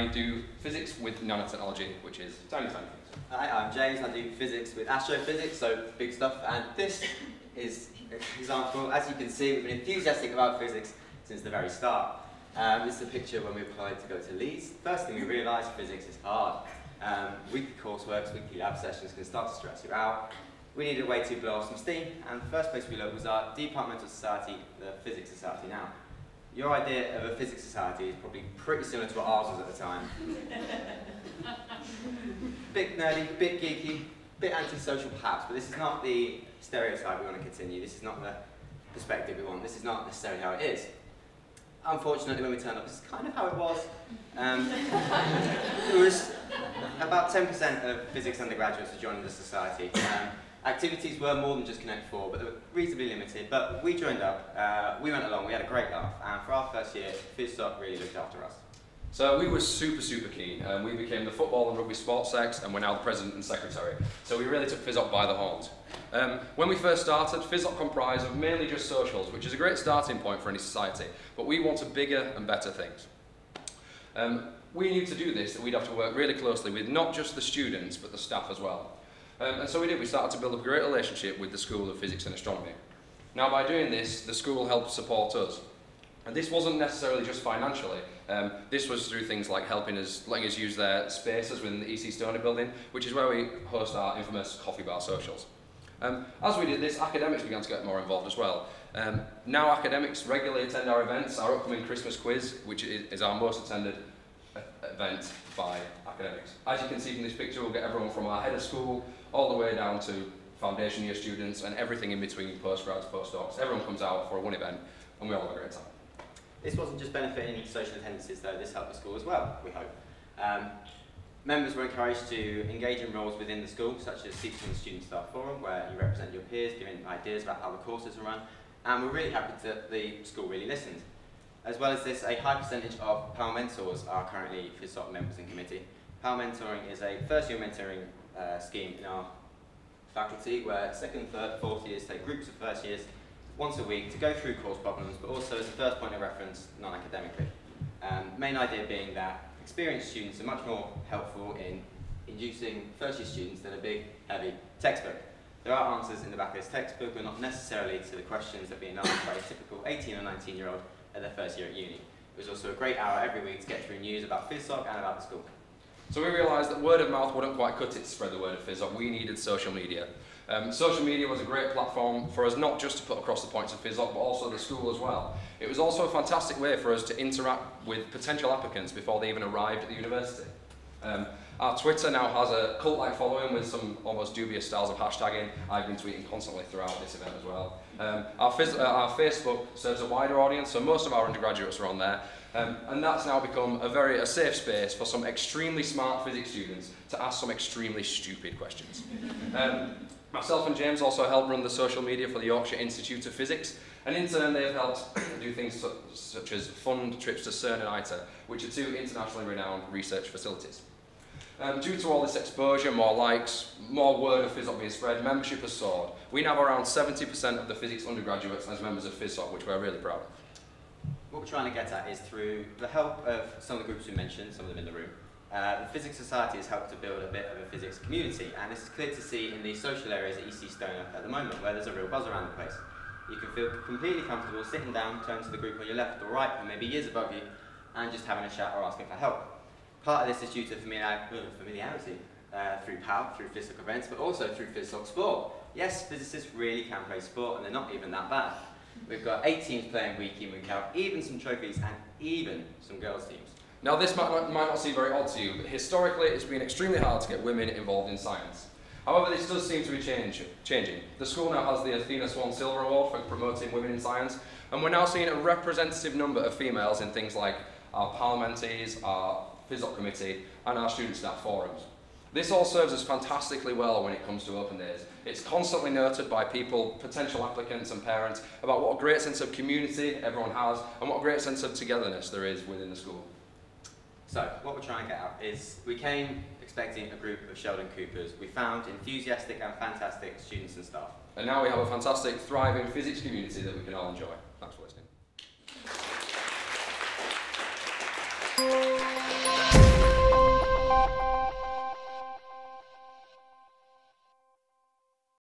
I do physics with nanotechnology, which is tiny, tiny things. Hi, I'm James, and I do physics with astrophysics, so big stuff, and this is an example. As you can see, we've been enthusiastic about physics since the very start. This is a picture when we applied to go to Leeds. First thing we realised, physics is hard. Weekly coursework, weekly lab sessions can start to stress you out. We needed a way to blow off some steam, and the first place we looked was our departmental society, the Physics Society now. Your idea of a physics society is probably pretty similar to what ours was at the time. Bit nerdy, bit geeky, bit antisocial perhaps, but this is not the stereotype we want to continue. This is not the perspective we want. This is not necessarily how it is. Unfortunately, when we turned up, this is kind of how it was. There was about 10% of physics undergraduates who joined the society. Activities were more than just Connect 4, but they were reasonably limited. But we joined up, we went along, we had a great laugh, and for our first year, PhysOc really looked after us. So we were super, super keen. We became the football and rugby sports sex, and we're now the president and secretary. So we really took PhysOc by the horns. When we first started, PhysOc comprised of mainly just socials, which is a great starting point for any society, but we wanted bigger and better things. We knew to do this that we'd have to work really closely with not just the students, but the staff as well. And so we did. We started to build up a great relationship with the School of Physics and Astronomy. Now, by doing this, the school helped support us. And this wasn't necessarily just financially. This was through things like letting us use their spaces within the EC Stoney building, which is where we host our infamous coffee bar socials. As we did this, academics began to get more involved as well. Now academics regularly attend our events, our upcoming Christmas quiz, which is our most attended event by academics. As you can see from this picture, we'll get everyone from our head of school all the way down to foundation year students and everything in between, postgrads, postdocs. Everyone comes out for one event and we all have a great time. This wasn't just benefiting social attendances though, this helped the school as well, we hope. Members were encouraged to engage in roles within the school, such as seats on the Student Staff Forum, where you represent your peers, giving ideas about how the courses are run, and we're really happy that the school really listened. As well as this, a high percentage of PAL mentors are currently PhysOc members and committee. PAL mentoring is a first-year mentoring scheme in our faculty, where second, third, fourth years take groups of first years once a week to go through course problems, but also as a first point of reference non-academically. Main idea being that experienced students are much more helpful in inducing first-year students than a big, heavy textbook. There are answers in the back of this textbook, but not necessarily to the questions that are being asked by a typical 18 or 19-year-old at their first year at uni. It was also a great hour every week to get through news about PhysOc and about the school. So we realised that word of mouth wouldn't quite cut it to spread the word of PhysOc. We needed social media. Social media was a great platform for us not just to put across the points of PhysOc, but also the school as well. It was also a fantastic way for us to interact with potential applicants before they even arrived at the university. Our Twitter now has a cult-like following with some almost dubious styles of hashtagging. I've been tweeting constantly throughout this event as well. Our Facebook serves a wider audience, so most of our undergraduates are on there. And that's now become a safe space for some extremely smart physics students to ask some extremely stupid questions. Myself and James also help run the social media for the Yorkshire Institute of Physics, and in turn they've helped do things such as fund trips to CERN and ITER, which are two internationally renowned research facilities. Due to all this exposure, more likes, more word of PhysOc being spread, membership has soared. We now have around 70% of the physics undergraduates as members of PhysOc, which we're really proud of. What we're trying to get at is through the help of some of the groups we mentioned, some of them in the room, the Physics Society has helped to build a bit of a physics community, and this is clear to see in the social areas at EC Stoney at the moment, where there's a real buzz around the place. You can feel completely comfortable sitting down, turn to the group on your left or right, or maybe years above you, and just having a chat or asking for help. Part of this is due to familiarity through PAL, through PhysOc events, but also through PhysOc sport. Yes, physicists really can play sport, and they're not even that bad. We've got 8 teams playing week in, week out, even some trophies, and even some girls' teams. Now this might not seem very odd to you, but historically it's been extremely hard to get women involved in science. However, this does seem to be changing. The school now has the Athena Swan Silver Award for promoting women in science, and we're now seeing a representative number of females in things like our PAL mentees, our PhysOc committee, and our student staff forums. This all serves us fantastically well when it comes to open days. It's constantly noted by people, potential applicants and parents, about what a great sense of community everyone has and what a great sense of togetherness there is within the school. So, what we're trying to get at is, we came expecting a group of Sheldon Coopers. We found enthusiastic and fantastic students and staff. And now we have a fantastic, thriving physics community that we can all enjoy. Thanks for